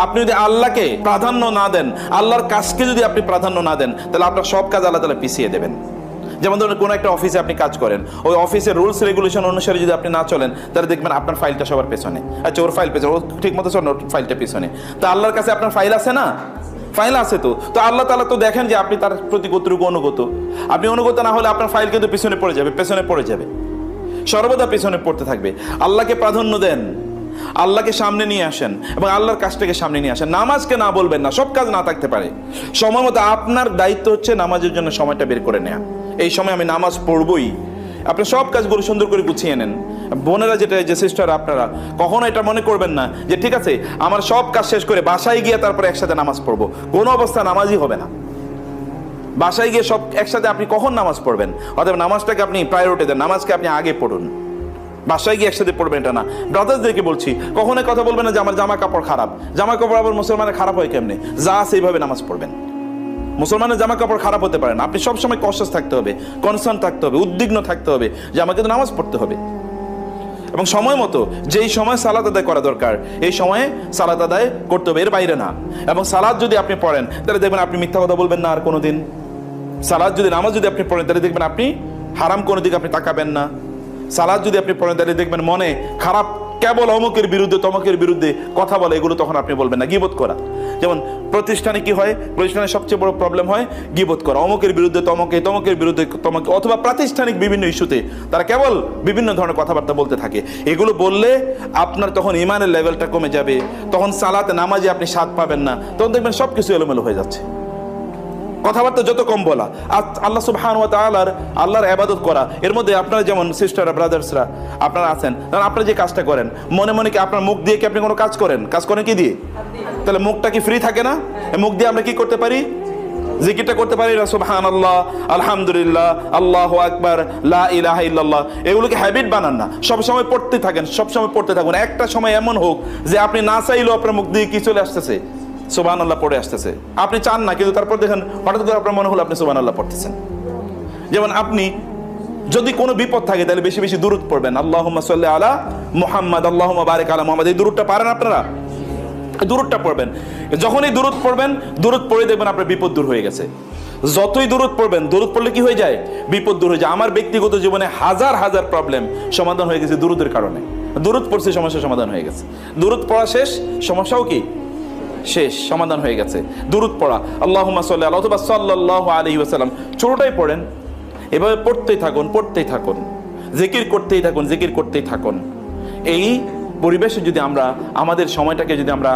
আপনি যদি আল্লাহকে প্রাধান্য না দেন, আল্লাহর কাজকে যদি আপনি প্রাধান্য না দেন, তাহলে আপনার সব কাজ আল্লাহ তাআলা পিছিয়ে দেবেন। যেমন ধরুন কোনো একটা অফিসে আপনি কাজ করেন, ওই অফিসের রুলস রেগুলেশন অনুসারে যদি আপনি না চলেন, তাহলে দেখবেন আপনার ফাইলটা সবার পেছনে, আচ্ছা ওর ফাইল পেছনে, ও ঠিক মতো চল, ওর ফাইলটা পিছনে। তো আল্লাহর কাছে আপনার ফাইল আছে না? ফাইল আছে। তো আল্লাহ তাআলা তো দেখেন যে আপনি তার প্রতি কতটুকু অনুগত। আপনি অনুগত না হলে আপনার ফাইল কিন্তু পেছনে পড়ে যাবে, সর্বদা পেছনে পড়তে থাকবে। আল্লাহকে প্রাধান্য দেন, আল্লাহকে সামনে নিয়ে আসেন এবং আল্লাহর কাজটাকে সামনে নিয়ে আসেন। নামাজকে না বলবেন না, সব কাজ না থাকতে পারে। সময় মতো আপনার দায়িত্ব হচ্ছে নামাজের জন্য সময়টা বের করে নেওয়া। এই সময় আমি নামাজ পড়বই। আপনি সব কাজগুলো সুন্দর করে গুছিয়ে নেন। বোনেরা, যে সিস্টার, আপনারা কখনো এটা মনে করবেন না যে ঠিক আছে আমার সব কাজ শেষ করে বাসায় গিয়ে তারপরে একসাথে নামাজ পড়বো। কোনো অবস্থা নামাজই হবে না। বাসায় গিয়ে সব একসাথে আপনি কখন নামাজ পড়বেন? অতএব নামাজটাকে আপনি প্রায়োরিটি দেন, নামাজকে আপনি আগে পড়ুন। বাসায় গিয়ে একসাথে পড়বেন এটা না। ব্রাদার্সদেরকে বলছি, কখনোই কথা বলবেন না যে আমার জামা কাপড় খারাপ। জামা কাপড় আবার মুসলমানের খারাপ হয় কেমনে? যা সেইভাবে নামাজ পড়বেন। মুসলমানের জামা কাপড় খারাপ হতে পারে না। আপনি সবসময় কনসাস থাকতে হবে, কনসার্ন থাকতে হবে, উদ্বিগ্ন থাকতে হবে যে আমাকে তো নামাজ পড়তে হবে। এবং সময় মতো যেই সময় সালাত আদায় করা দরকার এই সময়ে সালাত আদায় করতে হবে, এর বাইরে না। এবং সালাত যদি আপনি পড়েন তাহলে দেখবেন আপনি মিথ্যা কথা বলবেন না আর কোনোদিন। সালাত যদি, নামাজ যদি আপনি পড়েন তাহলে দেখবেন আপনি হারাম কোনো দিকে আপনি তাকাবেন না। সালাত যদি আপনি পড়েন তাহলে দেখবেন মনে খারাপ কেবল অমুকের বিরুদ্ধে তমকের বিরুদ্ধে কথা বলে, এগুলো তখন আপনি বলবেন না। গীবত করা, যেমন প্রতিষ্ঠানে কি হয়, প্রতিষ্ঠানের সবচেয়ে বড় প্রবলেম হয় গীবত করা। অমুকের বিরুদ্ধে তমকে, তমকের বিরুদ্ধে তমকে, অথবা প্রাতিষ্ঠানিক বিভিন্ন ইস্যুতে তারা কেবল বিভিন্ন ধরনের কথাবার্তা বলতে থাকে। এগুলো বললে আপনার তখন ইমানের লেভেলটা কমে যাবে, তখন সালাতে নামাজে আপনি স্বাদ পাবেন না, তখন দেখবেন সব কিছু এলোমেলো হয়ে যাচ্ছে। কথাবার্তা যত কম বলা, আল্লাহ সুবহানাহু ওয়া তাআলার আল্লাহর ইবাদত করা, এর মধ্যে আপনারা যেমন সিস্টাররা, ব্রাদার্সরা আপনারা আছেন, কারণ আপনারা যে কাজটা করেন মনে মনে কি আপনার মুখ দিয়ে কি আপনি কোনো কাজ করেন? কাজ করেন কি দিয়ে? তাহলে মুখটা কি ফ্রি থাকে না? মুখ দিয়ে আমরা কি করতে পারি? জিকিরটা করতে পারি, সুবহানাল্লাহ, আলহামদুলিল্লাহ, আল্লাহু আকবার, লা ইলাহা ইল্লাল্লাহ। এগুলোকে হ্যাবিট বানান না, সবসময় পড়তে থাকেন, সবসময় পড়তে থাকুন। একটা সময় এমন হোক যে আপনি না চাইলেও আপনার মুখ দিয়ে কি চলে আসতেছে? সুবহানাল্লাহ পড়ে আসতেছে। আপনি চান না, কিন্তু তারপর দেখেন হঠাৎ করে আপনার মনে হলো আপনি সুবহানাল্লাহ পড়তেছেন। যেমন আপনি যদি কোনো বিপদ থাকে তাহলে বেশি বেশি দুরূদ পড়বেন, আল্লাহুম্মা সাল্লি আলা মুহাম্মাদ, আল্লাহুম্মা বারিক আলা মুহাম্মাদ। এই দুরূদটা পারেন আপনারা? দুরূদটা পড়বেন। যখনই দুরূদ পড়বেন, দুরূদ পড়ে দেখবেন আপনার বিপদ দূর হয়ে গেছে। যতই দুরূদ পড়বেন, দুরূদ পড়লে কি হয়ে যায়? বিপদ দূর হয়ে যায়। আমার ব্যক্তিগত জীবনে হাজার হাজার প্রবলেম সমাধান হয়ে গেছে দুরূদের কারণে। দুরূদ পড়ছে, সমস্যা সমাধান হয়ে গেছে। দুরূদ পড়া শেষ, সমস্যাও কি শেষ, সমাধান হয়ে গেছে। দুরূদ পড়া, আল্লাহুম্মা সাল্লি আলা অথবা সাল্লাল্লাহু আলাইহি ওয়াসাল্লাম, ছোটটাই পড়েন। এভাবে পড়তেই থাকুন, জিকির করতেই থাকুন। এই পরিবেশে যদি আমরা আমাদের সময়টাকে যদি আমরা